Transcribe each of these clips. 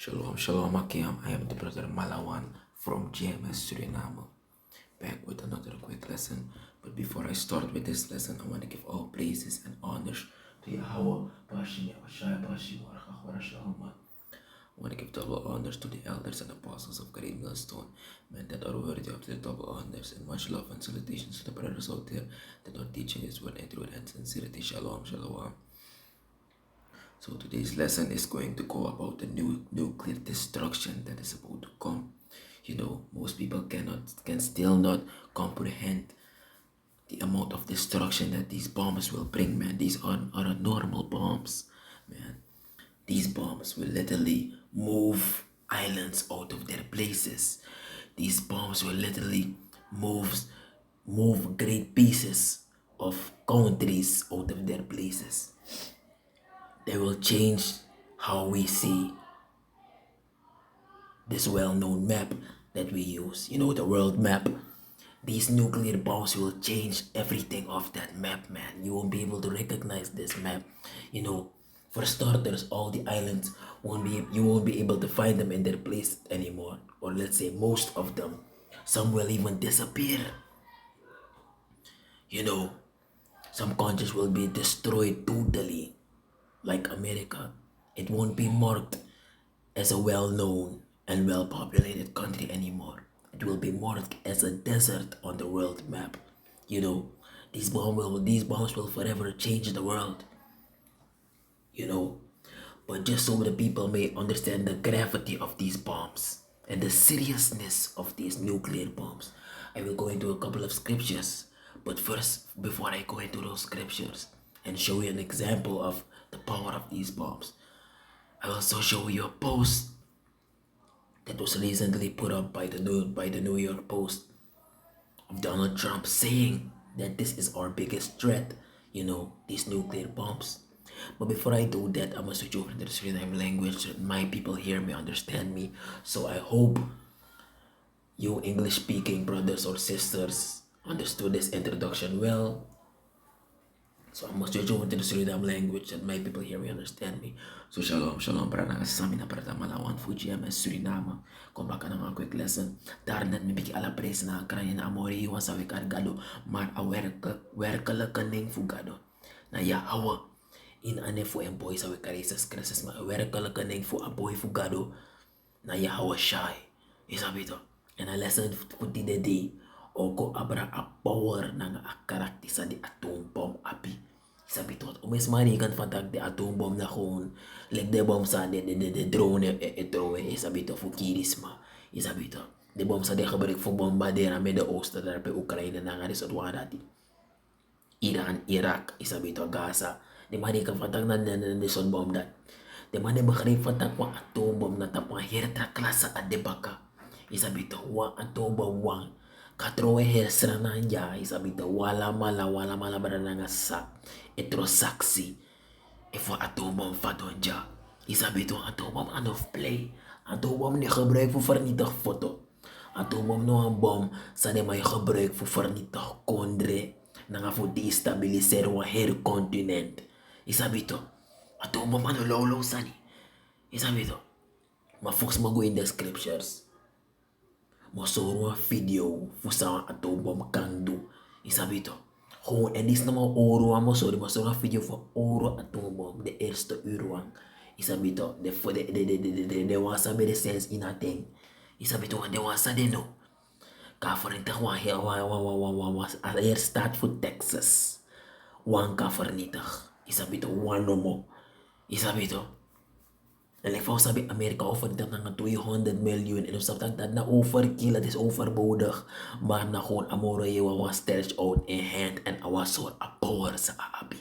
Shalom, shalom, Akim. I am the brother Malawan from GMS Suriname, back with another quick lesson. But before I start with this lesson, I want to give all praises and honors to Yahweh. I want to give double honors to the elders and apostles of Great Millstone, men that are worthy of their double honors, and much love and salutations to the brothers out there that are teaching His word in truth and sincerity. Shalom, shalom. So today's lesson is going to go about the new nuclear destruction that is about to come. You know, most people can still not comprehend the amount of destruction that these bombs will bring, man. These are not normal bombs, man. These bombs will literally move islands out of their places. These bombs will literally move great pieces of countries out of their places. They will change how we see this well-known map that we use. You know, the world map. These nuclear bombs will change everything of that map, man. You won't be able to recognize this map. You know, for starters, all the islands you won't be able to find them in their place anymore. Or let's say most of them. Some will even disappear. You know, some countries will be destroyed totally. Like America, it won't be marked as a well-known and well-populated country anymore. It will be marked as a desert on the world map. You know, these bombs will forever change the world. You know, but just so the people may understand the gravity of these bombs and the seriousness of these nuclear bombs, I will go into a couple of scriptures. But first, before I go into those scriptures and show you an example of the power of these bombs, I will also show you a post that was recently put up by the New York Post of Donald Trump saying that this is our biggest threat, you know, these nuclear bombs. But before I do that, I must switch over to the Suriname language so that my people hear me, understand me. So I hope you English speaking brothers or sisters understood this introduction well. So I must switch over to the Suriname language that my people here may understand me. So shalom, shalom para nakasasami na para Malawan, Fujiam, and Suriname. Kung baka na mga quick lesson, darnat may biki ala presa na karanya na amori iwan sa wikargado, mar awerka lakaning fugado. Na Yahawa, in ane fu emboy sa wikarisas kreses ma awerka lakaning fu aboy fugado, na Yahawa shy. Isabito. And a lesson for the day. Oko abra a power na nga akarakti sa di atom bomb api. Sabi to, umis marikan fatag di atom bomb na kung leg de bomb sa de drone throw sabi to fukiris ma. Sabi to, de bomb sa de kabalik fu bombardera Middle East na pe Ukraina na nga risot wa dati. Iran, Iraq, sabi to Gaza. Di marikan fatag na son bomb dat. Di mani bakari fatag wa atom bomb na tapang hirta klasa at de baka. Sabi to, wa atom bomb wang katrowe hesra nanja isabita wala mala barana nga sa etro saksi ifo atobom fadonja isabito atobom of play atobom ni gebruik voor vernietig foto atobom no ang bom sa de may gebruik voor vernietig kondre na nga voor destabiliser wa her continent isabito atobom lolo sani isabito mafokus mo in the scriptures mosoro video fusa atobom kandu isabito gewoon en is naman oro mosoro video voor oro atobom de eerste uurwang isabito de wasa be de sense inating isabito de wasa de no ka fornita wa air start for Texas wan ka fornita isabito wan no mo isabito en ik sabi Amerika offer dat na 200 million en op dat na overkill dat is overbodig maar na gewoon amore je was stretch out in hand en awas soort a power sa aapi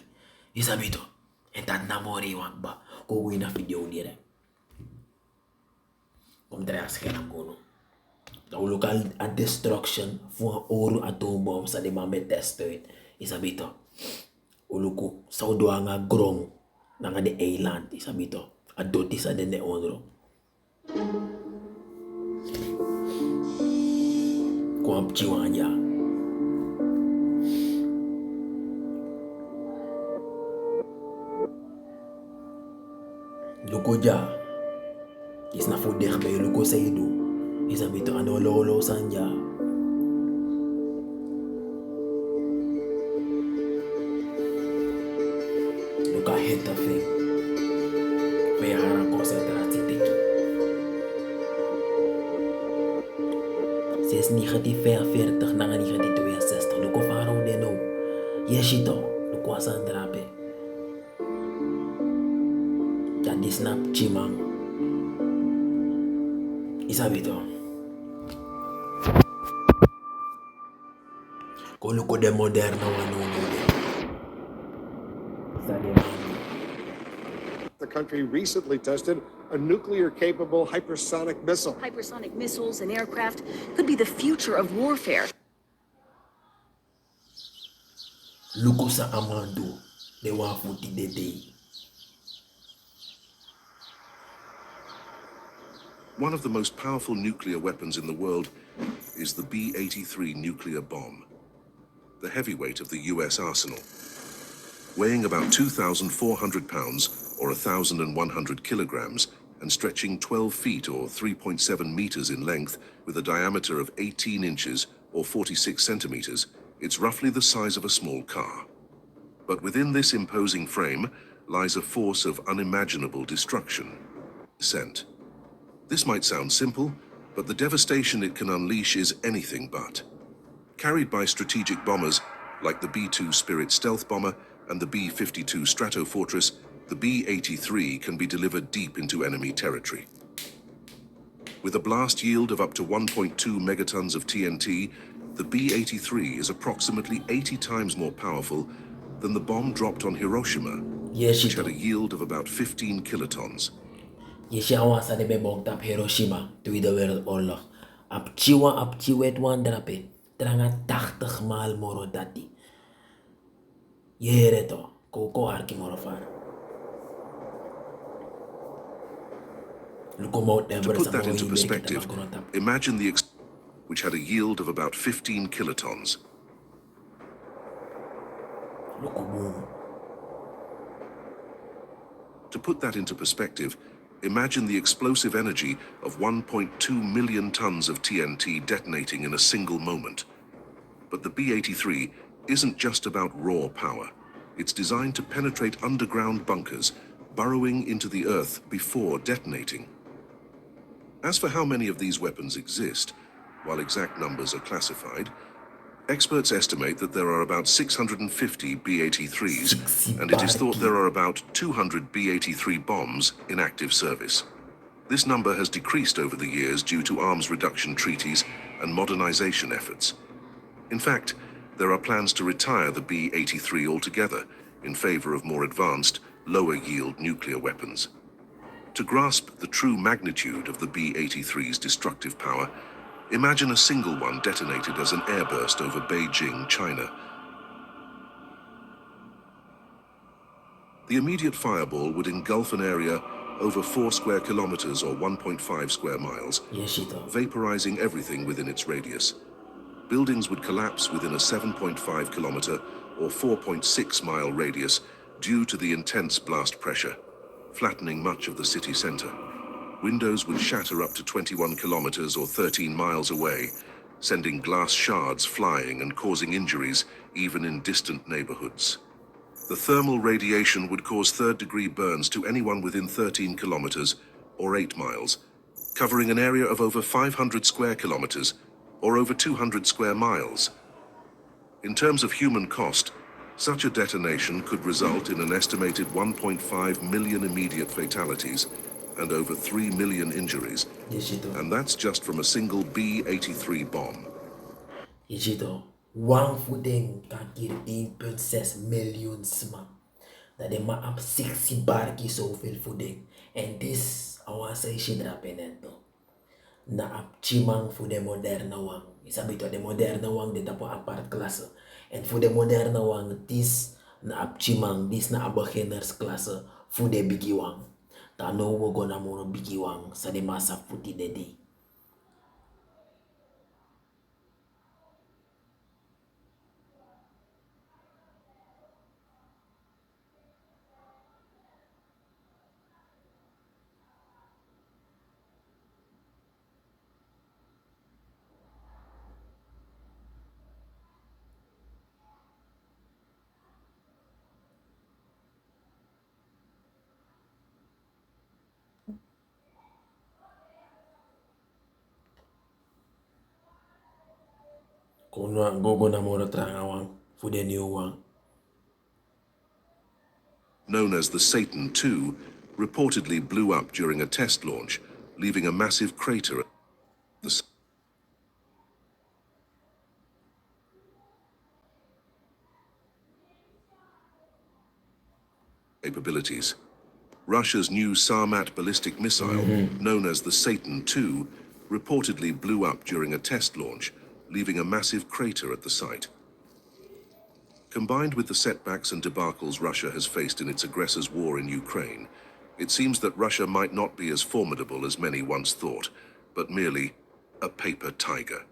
isabi to en dat na more wang ba ko na video dire kom dere scherm kono the local destruction voor oru atoombom sa de mambe tested isabi to uluku sa udwa nga grong na nga de island isabi to adoti sa dene onro kwam chiwanya lukuja Is na fu deg bay luko sa idu. Isabi to ano lolo sanja. Luka heta feng. Faya harang konsentrasi teki. Ses ni gati 45 na nga ni gati 62. Luko faraw deno. Yeshito. Luko asan drape. Jadi snap chimang. Isabi to. Kuluko de moderno wanuno de. The country recently tested a nuclear-capable hypersonic missile. Hypersonic missiles and aircraft could be the future of warfare. Luko sa amando de wafuti de day. One of the most powerful nuclear weapons in the world is the B-83 nuclear bomb, the heavyweight of the US arsenal. Weighing about 2,400 pounds or 1,100 kilograms and stretching 12 feet or 3.7 meters in length with a diameter of 18 inches or 46 centimeters, it's roughly the size of a small car. But within this imposing frame lies a force of unimaginable destruction. Descent. This might sound simple, but the devastation it can unleash is anything but. Carried by strategic bombers like the B-2 Spirit stealth bomber and the B-52 Stratofortress, the B-83 can be delivered deep into enemy territory. With a blast yield of up to 1.2 megatons of TNT, the B-83 is approximately 80 times more powerful than the bomb dropped on Hiroshima, which had a yield of about 15 kilotons. Yeshawa sa de bebong tap Hiroshima to the world oorlog. Apchiwet wan drape. Tranga 80 maal moro dati. Yere to. Koko arki moro far. To put that into perspective, imagine the which had a yield of about 15 kilotons. To put that into perspective, imagine the explosive energy of 1.2 million tons of TNT detonating in a single moment. But the B-83 isn't just about raw power. It's designed to penetrate underground bunkers, burrowing into the earth before detonating. As for how many of these weapons exist, while exact numbers are classified, experts estimate that there are about 650 B-83s, and it is thought there are about 200 B-83 bombs in active service. This number has decreased over the years due to arms reduction treaties and modernization efforts. In fact, there are plans to retire the B-83 altogether in favor of more advanced, lower-yield nuclear weapons. To grasp the true magnitude of the B-83's destructive power, imagine a single one detonated as an airburst over Beijing, China. The immediate fireball would engulf an area over 4 square kilometers or 1.5 square miles, vaporizing everything within its radius. Buildings would collapse within a 7.5 kilometer or 4.6 mile radius due to the intense blast pressure, flattening much of the city center. Windows would shatter up to 21 kilometers or 13 miles away, sending glass shards flying and causing injuries even in distant neighborhoods. The thermal radiation would cause third-degree burns to anyone within 13 kilometers or 8 miles, covering an area of over 500 square kilometers or over 200 square miles. In terms of human cost, such a detonation could result in an estimated 1.5 million immediate fatalities and over 3 million injuries. And that's just from a single B-83 bomb. Yeshito, one footing can kill 1.6 million sma. Dat de ma up 60 barki zoveel voeding. En this, I want to say, shit rapenento. Na ap chimang voor de moderne wang. Isabi to de moderne wang dit op apart klasse. En voor de moderne wang, this na ap chimang, this na ap beginners klasse voor de biggie wang. Ta no wo gonna mono biggie wang sa de masa futi de di. Gogo na moro trangawang for the new one. Known as the Satan II, reportedly blew up during a test launch, leaving a massive crater at the capabilities. Russia's new Sarmat ballistic missile, known as the Satan II, reportedly blew up during a test launch, leaving a massive crater at the site. Combined with the setbacks and debacles Russia has faced in its aggressors' war in Ukraine, it seems that Russia might not be as formidable as many once thought, but merely a paper tiger.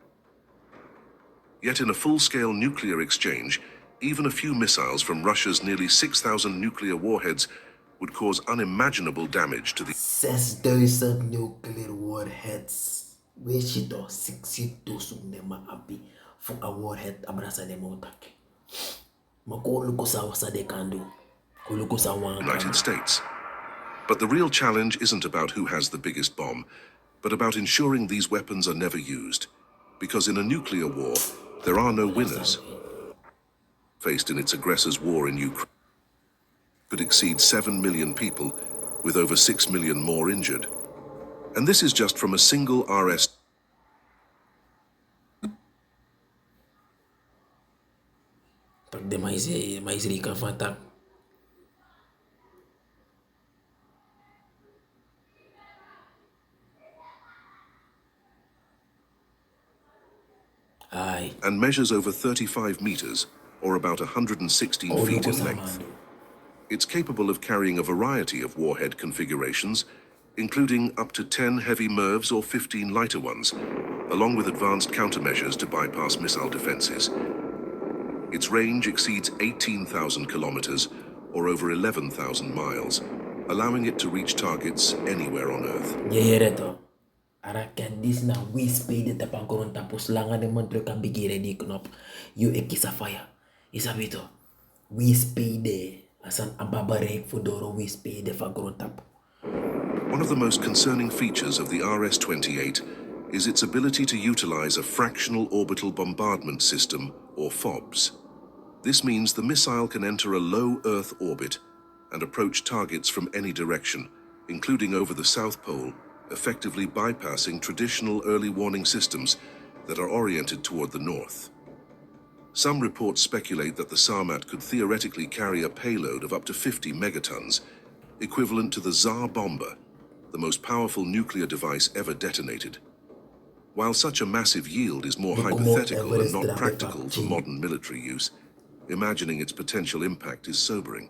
Yet in a full-scale nuclear exchange, even a few missiles from Russia's nearly 6,000 nuclear warheads would cause unimaginable damage to the 6,000 nuclear warheads. Weet je toch, 6,000 nema api voor a warhead abrasa de motake. Maar kuluko sa wasa de kandu. Kuluko sa United States. But the real challenge isn't about who has the biggest bomb, but about ensuring these weapons are never used. Because in a nuclear war, there are no winners. Faced in its aggressors' war in Ukraine could exceed 7 million people, with over 6 million more injured. And this is just from a single RS. Pag de mais rika fatak. Ay. And measures over 35 meters, or about 116 feet in length. It's capable of carrying a variety of warhead configurations, including up to 10 heavy MIRVs or 15 lighter ones, along with advanced countermeasures to bypass missile defenses. Its range exceeds 18,000 kilometers, or over 11,000 miles, allowing it to reach targets anywhere on Earth. Yereto. Arakan dis na wispede tapangkoron tapos langan naman truk ang bigire di knop. Yu ekisa fire. Isabito. Wispede. Asan ababarek fudoro wispede fagkoron tapo. One of the most concerning features of the RS-28 is its ability to utilize a fractional orbital bombardment system, or FOBS. This means the missile can enter a low Earth orbit and approach targets from any direction, including over the South Pole, effectively bypassing traditional early warning systems that are oriented toward the north. Some reports speculate that the Sarmat could theoretically carry a payload of up to 50 megatons, equivalent to the Tsar bomber, the most powerful nuclear device ever detonated. While such a massive yield is more hypothetical and not practical for modern military use, imagining its potential impact is sobering.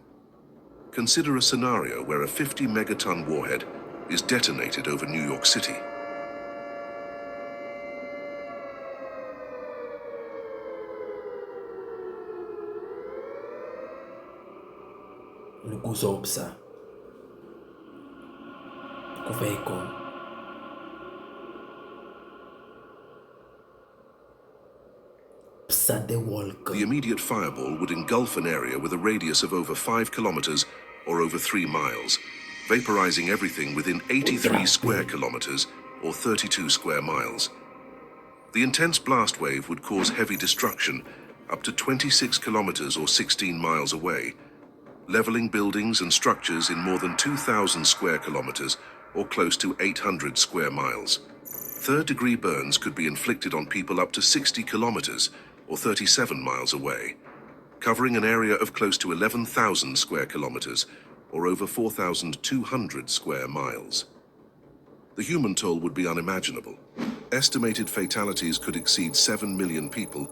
Consider a scenario where a 50 megaton warhead is detonated over New York City. Lukusopsa. Kufeikon. The immediate fireball would engulf an area with a radius of over 5 kilometers or over 3 miles, vaporizing everything within 83 square kilometers or 32 square miles. The intense blast wave would cause heavy destruction up to 26 kilometers or 16 miles away, leveling buildings and structures in more than 2,000 square kilometers or close to 800 square miles. Third-degree burns could be inflicted on people up to 60 kilometers or 37 miles away, covering an area of close to 11,000 square kilometers or over 4,200 square miles. The human toll would be unimaginable. Estimated fatalities could exceed 7 million people,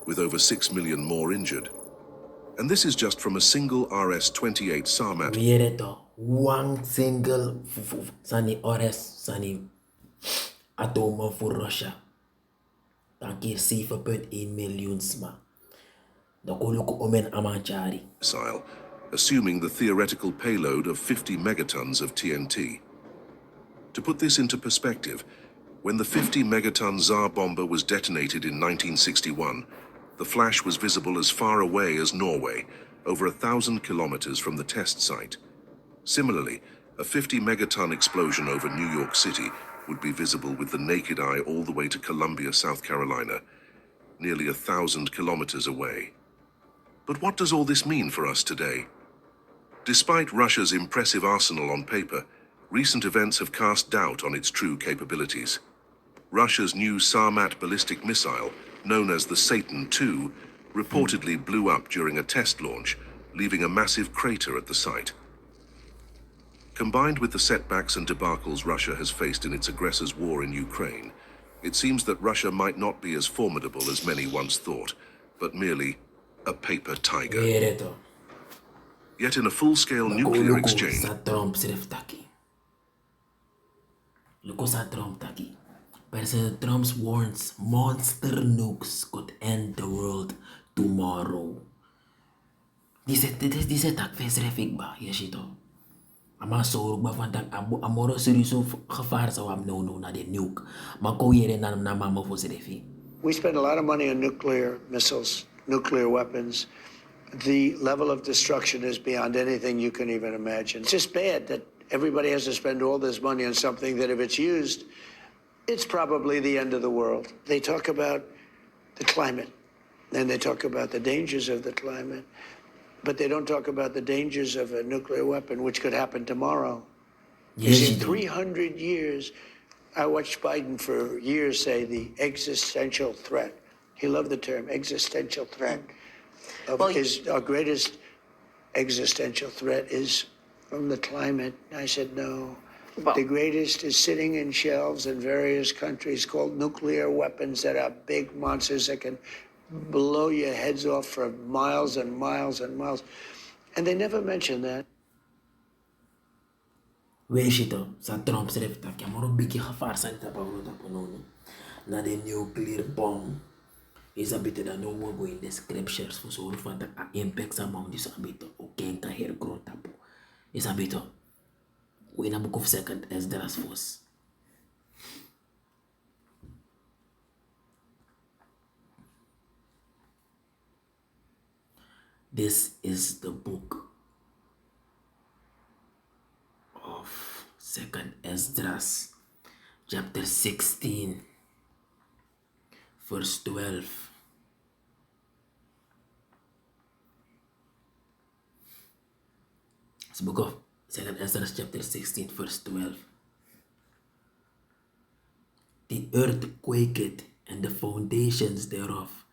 with over 6 million more injured. And this is just from a single RS-28 Sarmat. Viene one single sani ores sani atomen voor Russia. Dan keer 7,1 miljoen sma. Dan kon ik omen amanchari. Missile, assuming the theoretical payload of 50 megatons of TNT. To put this into perspective, when the 50 megaton Tsar bomber was detonated in 1961, the flash was visible as far away as Norway, over 1,000 kilometers from the test site. Similarly, a 50 megaton explosion over New York City would be visible with the naked eye all the way to Columbia, South Carolina. nearly 1,000 kilometers away. But what does all this mean for us today? Despite Russia's impressive arsenal on paper, recent events have cast doubt on its true capabilities. Russia's new Sarmat ballistic missile, known as the Satan II, reportedly blew up during a test launch, leaving a massive crater at the site. Combined with the setbacks and debacles Russia has faced in its aggressor's war in Ukraine, it seems that Russia might not be as formidable as many once thought, but merely a paper tiger. Weer Yet in a full-scale Bako nuclear luko exchange, sa Trump siref taki. Luko sa Trump taki. President Trump warns monster nukes could end the world tomorrow. Dice tak fesrefik ba? Yes ito. Ama sorg ba van tak amoro serieso gevaar sa wam no na de nuke. Mako yere na mama fo serefi. We spend a lot of money on nuclear missiles, nuclear weapons. The level of destruction is beyond anything you can even imagine. It's just bad that everybody has to spend all this money on something that if it's used, it's probably the end of the world. They talk about the climate, and they talk about the dangers of the climate, but they don't talk about the dangers of a nuclear weapon, which could happen tomorrow. Yes In ito. 300 years, I watched Biden for years say the existential threat. He loved the term existential threat. Our greatest existential threat is from the climate. I said, no. The greatest is sitting in shelves in various countries called nuclear weapons that are big monsters that can blow your heads off for miles and miles and miles. And they never mention that. Wees ito sa Trump siref taki. Amoro bigi gevaar sa nita pa nono. Na de nuclear bomb. Is a bit that no more go in descriptions for so van dat impact sa mom di sa bito o kenka her grown tapo. Is a bit we na book of second as the last force. This is the book of second Esdras, chapter 16, verse 12. It's the book of second Esdras, chapter 16, verse 12. The earth quaked and the foundations thereof.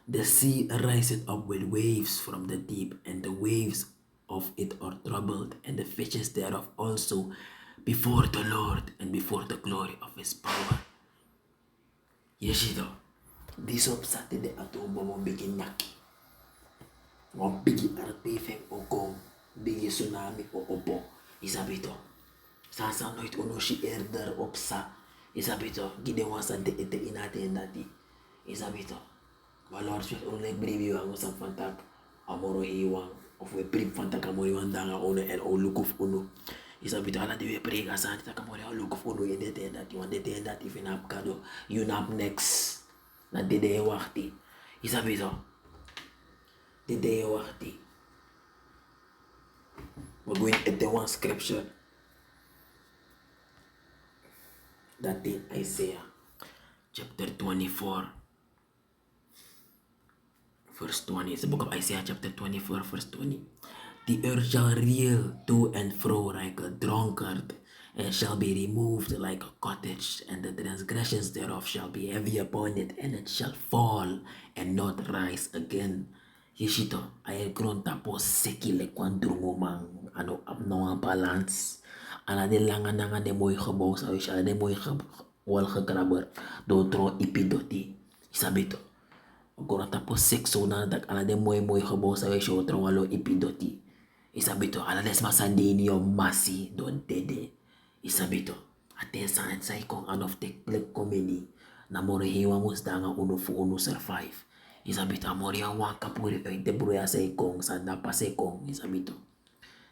The sea riseth up with waves from the deep, and the waves of it are troubled, and the fishes thereof also before the Lord and before the glory of his power. Yeshito, this up Saturday at home mo bigin nyaki. Mo bigi arpefeng o kong, bigi tsunami o opo. Isabito, sasa nooit uno si eerder op sa. Isabito, gidewa sa de ete inate dati. Isabito, Valor sweet only bribi wang usang fantak amoro iwang of we brib fantak amoro iwang danga ono and o look of uno. Isabito ala di we prega sa ta kamoro o look of uno in dete that you want dete that if in up kado you nap next na dede wakti. Isabito dede wakti. We're going at the one scripture that in Isaiah chapter 24 verse 20. It's the book of Isaiah chapter 24 verse 20. The earth shall reel to and fro like a drunkard, and shall be removed like a cottage, and the transgressions thereof shall be heavy upon it, and it shall fall and not rise again. Yeshito, ay kron tapos sekile kwandrungo mang ano abnormal balance. Ana de langan nga de mooi gebouw sa is ala de mooi wal gekrabber do tro ipidoti. Isabito. Agora tapos sexo na dag ala de mooi gebouw sa is tro walo ipidoti. Isabito ala des masandini yo masi don dede. Isabito ate san sa ikong of the black comedy na morihiwa mus danga uno fu uno survive. Isabito amori ang waka puri ay debruya sa ikong sa dapa sa ikong isabito.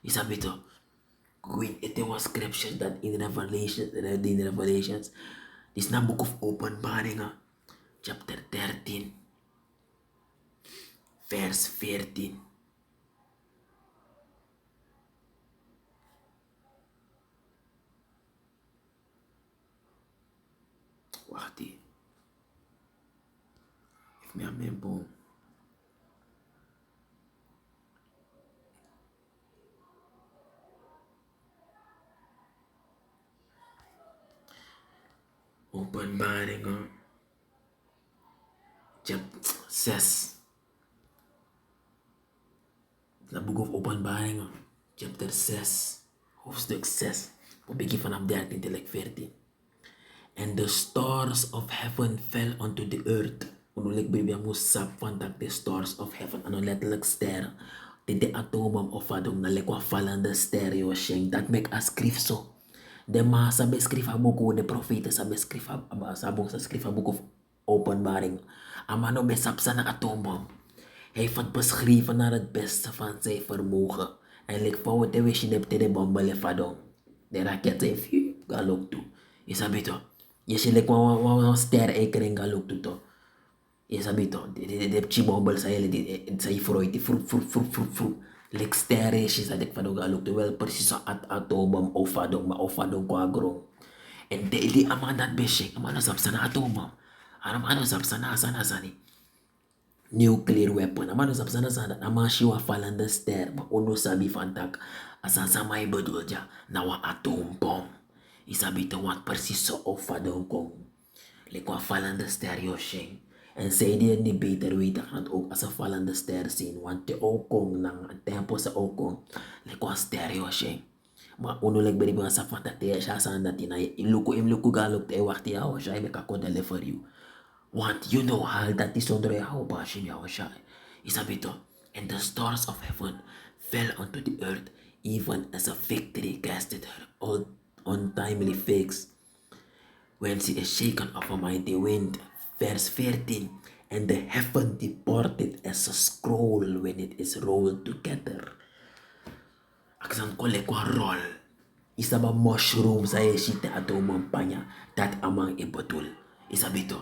Isabito when it was scripture that in Revelations, this na book of openbaring chapter 13 verse 14. Wahti. Me amempo. Openbaringen. Chapter 6. Het boek of Openbaringen. Chapter 6. Hoofdstuk 6. We beginnen vanaf 13 tot 14. And the stars of heaven fell onto the earth. Unulik Biblia musap van dat the stars of heaven. Ano letterlijk sterren. De atomen of adong na lekwa vallende sterren yo sheng. Dat mek a skrif so. De ma sabe skrif a boek. De profeten sabe skrif a boek of Openbaring. Amano besap sa na atomen. Hij heeft het beschreven naar het beste van zijn vermogen. En like voor de wist je hebt de bombele fadong. De raket heeft je galop toe. Je sabi to. Je zie like een ster ekering galop toe to. Je sabi to. De chibombel sa hele sa ifroit fru. Like ster is je sa dik fadong galop toe. Wel precies zo at atoom of fadong ma of fadong kwa grong. En de aman dat beshik. Aman asap sana atoom. Aman asap sana asani. Nuclear weapon. Ama no sapsana sana ama shiwa falanda ster ma ono sabi fantak asan sama bedoel ja na wa atoombom. Isabi te wat precies zo of fadon kong. Lekwa falanda ster yo sheng. En zij die het niet beter weten gaan het ook als een vallende ster zien. Want de okong nang tempo sa okong lekwa ster yo sheng. Maar onolek beri bang sa fantak te ya san dat ina iluku galok te wacht ya o shai meka ko deliver you. Want you know how that is onder jou passion jou shai. Isabito, and the stars of heaven fell onto the earth, even as a victory casted her all untimely figs. When she is shaken of a mighty wind. Verse 14, and the heaven departed as a scroll when it is rolled together. Aksan kole kwa roll. Isaba mushroom sa yeshite ato mampanya dat amang ibotul. Isabito.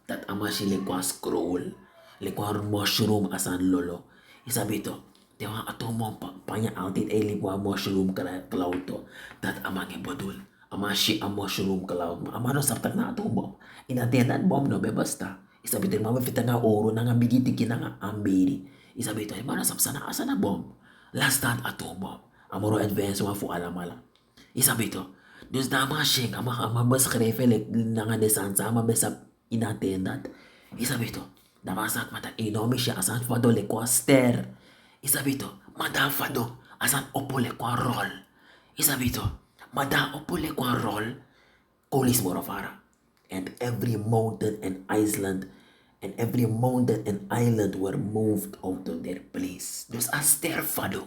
Dat ama si lekwa scroll, lekwa mushroom asan lolo. Isabito, tewa atomo panya altijd ay lekwa mushroom cloud to. Dat ama nge bodul. Ama si a mushroom cloud. Ama no saptak na atomo. Inate dat bomb no bebasta. Isabito, mama fita nga oro na nga bigitiki na nga ambiri. Isabito, mana sapsana asa na bomb. Last that atomo. Amoro advance wa fu alamala. Isabito, dus dama sheng ama beschreven lek na nga desansa ama besap inatendat. Isabito, damasak mata inomi siya asan fado le kwa ster. Isabito, mada fado asan opo le kwa roll. Isabito, mada opo le kwa roll. Kolis morofara. And every mountain and island were moved out of their place. Dus a ster fado.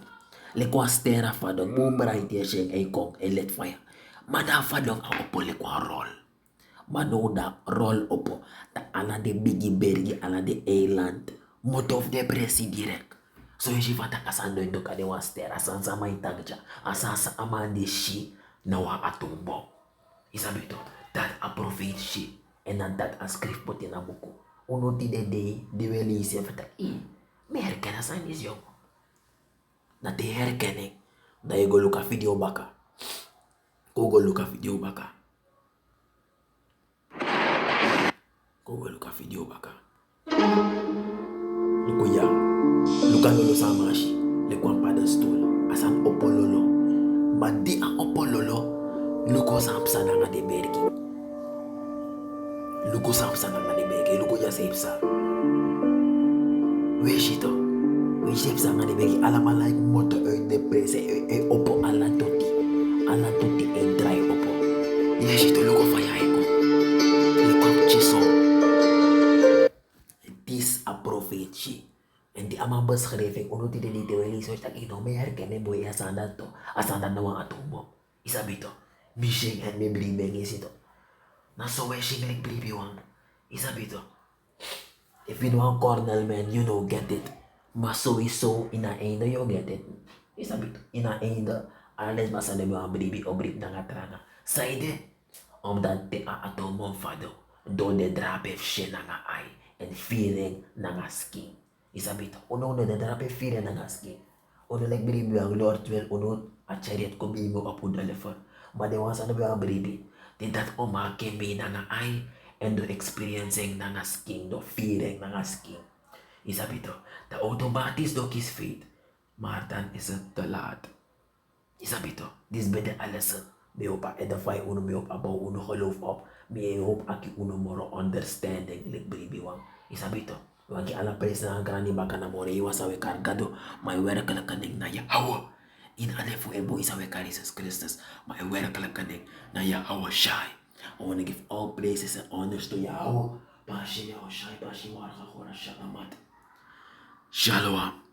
Le kwa ster fado. Mumray tiya siyang ay kong ay let fire. Mada fado ang opo le kwa roll. Manoda roll opo ta ala de bigi bergi ala de eiland motof de presi direct. So je fata kasando indo kade wa ster asan sama itagja asasa amande shi na wa atumbo. Isabito dat a profit shi en dat a script poti na buku. Uno ti de welise fata me herkena san is yo. Na te herkening da you go look a video baka. Go look a video baka. Go look a video baka. Luko ya. Luka lolo sama shi. Lekwa pada stool. Asan opololo. Madi a opololo. Luko samsa na nga de bergi. Luko samsa na nga de bergi. Luko ya sepsa. Weshito. Weshipsa nga de bergi. Alamala yung moto uit de prese. E opo ala toti. Ala toti e dry opo. Weshito luko faya eko. Luko chiso. This a profetie. En die ama beschrijving, ono ti de weli so tak ino me herkenne boy asandat to. Asandat na wang atomo. Isabito. Mishing and me blibeng isito. Na so we shing like blibi wang. Isabito. If you know cornel man, you know get it. Maso iso ina endo you get it. Isabito. Ina endo. Alles masane mo ang blibi o brip na ngatrana. Saide. Omdat te a atomo fado. Do de drape fshe na nga ay. And feeling na nga skin. Isabito, uno de drape feeling na nga skin. Uno like believe ang Lord will uno a chariot ko bimo apu deliver. Madewansa na ba ang believe. Di dat umake mi na nga ay and the experiencing ng asking, the feeling ng asking. Isabi to, the automatis dokis faith, Martin is the lad. Isabi to, this be the lesson. May hope edify uno, may hope about uno geloof op, may hope aki uno moro understanding, like bribiwang. Isabi to, wagi ala pres na grani baka na more iwasawe kargado, may wera kalakaning na Yahawa. In alefu ebo isawe Jesus Christus, may wera kalakaning na Yahawa Shai. I want to give all praises and honors to Yahweh. Pashi Yahawa Shai, Pashi Waraka Kora Shalamat. Shalom.